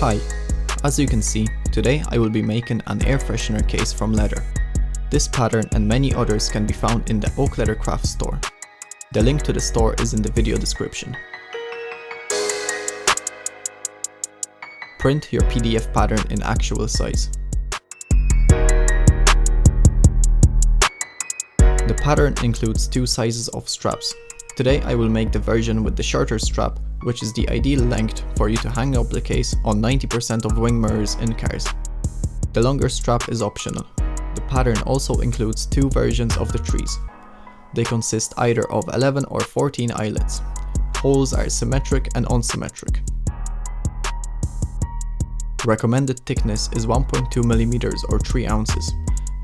Hi, as you can see, today I will be making an air freshener case from leather. This pattern and many others can be found in the Leathercraft store. The link to the store is in the video description. Print your PDF pattern in actual size. The pattern includes two sizes of straps. Today I will make the version with the shorter strap, which is the ideal length for you to hang up the case on 90% of wing mirrors in cars. The longer strap is optional. The pattern also includes two versions of the trees. They consist either of 11 or 14 eyelets. Holes are symmetric and unsymmetric. Recommended thickness is 1.2 mm or 3 ounces.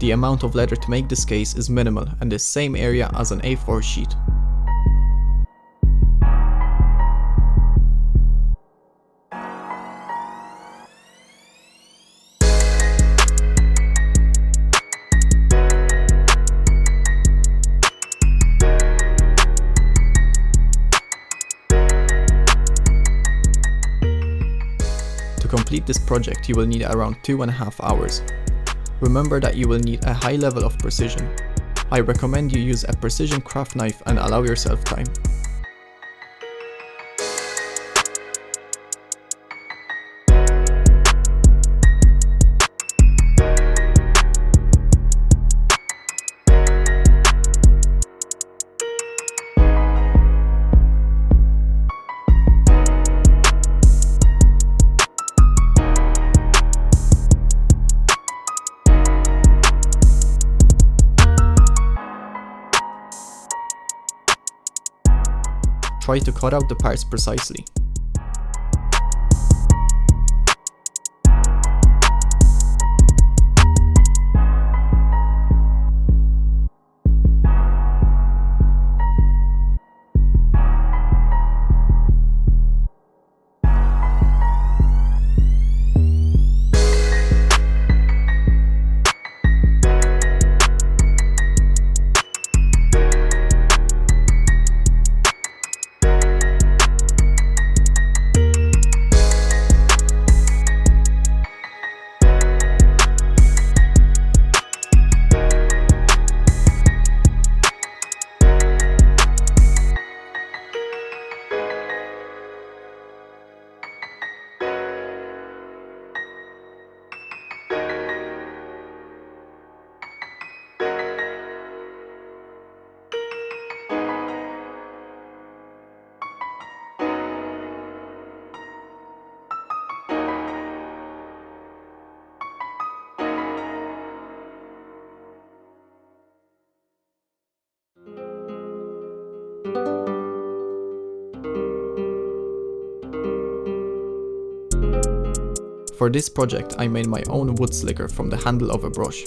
The amount of leather to make this case is minimal and the same area as an A4 sheet. To complete this project, you will need around 2.5 hours. Remember that you will need a high level of precision. I recommend you use a precision craft knife and allow yourself time. Try to cut out the parts precisely. For this project, I made my own wood slicker from the handle of a brush.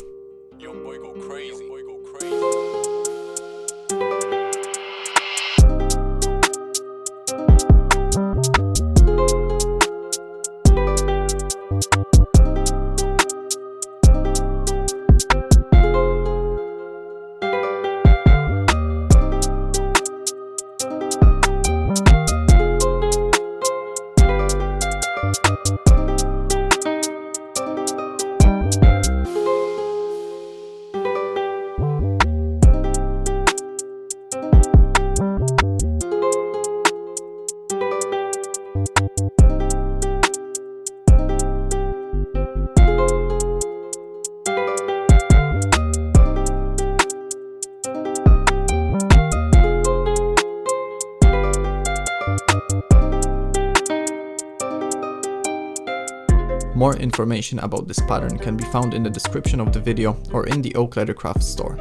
More information about this pattern can be found in the description of the video or in the Leathercraft store.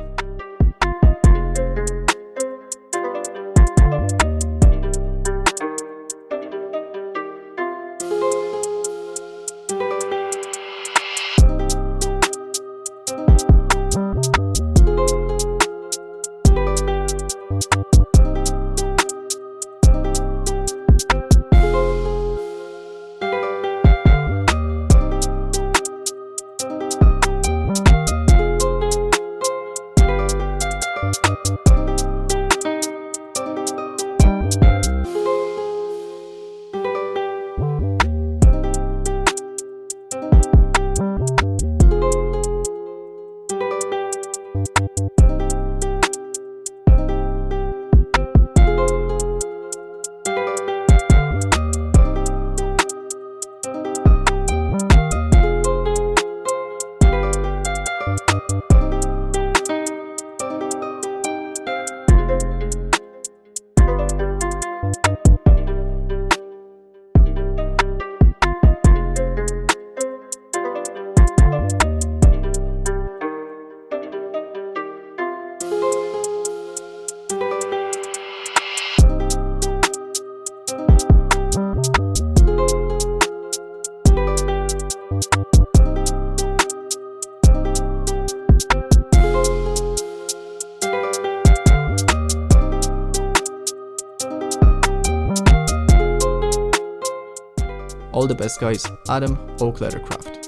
All the best guys, Adam, Oak Leathercraft.